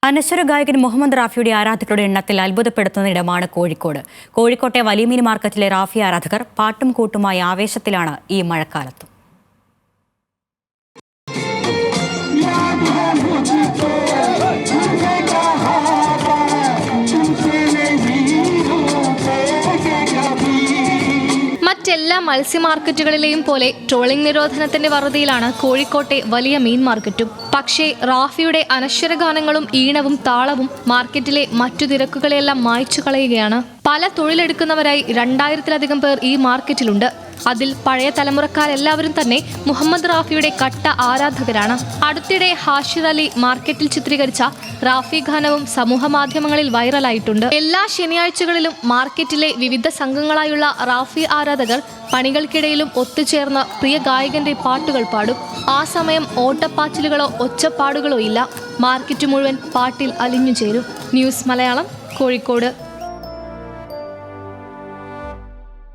അനശ്വര ഗായകൻ മുഹമ്മദ് റാഫിയുടെ ആരാധകരുടെ എണ്ണത്തിൽ അത്ഭുതപ്പെടുത്തുന്ന ഇടമാണ് കോഴിക്കോട്. കോഴിക്കോട്ടെ വലിയ മീൻ മാർക്കറ്റിലെ റാഫി ആരാധകർ പാട്ടും കൂട്ടുമായി ആവേശത്തിലാണ് ഈ മഴക്കാലത്തും. മറ്റെല്ലാ മത്സ്യ മാർക്കറ്റുകളിലെയും പോലെ ട്രോളിംഗ് നിരോധനത്തിന്റെ വറുതിയിലാണ് കോഴിക്കോട്ടെ വലിയ മീൻ മാർക്കറ്റും. പക്ഷേ റാഫിയുടെ അനശ്വര ഗാനങ്ങളും ഈണവും താളവും മാർക്കറ്റിലെ മറ്റു തിരക്കുകളെല്ലാം മായ്ച്ചു കളയുകയാണ്. പല തൊഴിലെടുക്കുന്നവരായി 2000-ലധികം പേർ ഈ മാർക്കറ്റിലുണ്ട്. അതിൽ പഴയ തലമുറക്കാരെല്ലാവരും തന്നെ മുഹമ്മദ് റാഫിയുടെ കട്ട ആരാധകരാണ്. അടുത്തിടെ ഹാഷിദ് അലി മാർക്കറ്റിൽ ചിത്രീകരിച്ച റാഫി ഗാനവും സമൂഹ മാധ്യമങ്ങളിൽ വൈറലായിട്ടുണ്ട്. എല്ലാ ശനിയാഴ്ചകളിലും മാർക്കറ്റിലെ വിവിധ സംഘങ്ങളായുള്ള റാഫി ആരാധകർ പണികൾക്കിടയിലും ഒത്തുചേർന്ന് പ്രിയ ഗായകന്റെ പാട്ടുകൾ പാടും. ആ സമയം ഓട്ടപ്പാച്ചിലുകളോ ഒച്ചപ്പാടുകളോ ഇല്ല. മാർക്കറ്റ് മുഴുവൻ പാട്ടിൽ അലിഞ്ഞു ചേരും. ന്യൂസ് മലയാളം, കോഴിക്കോട്.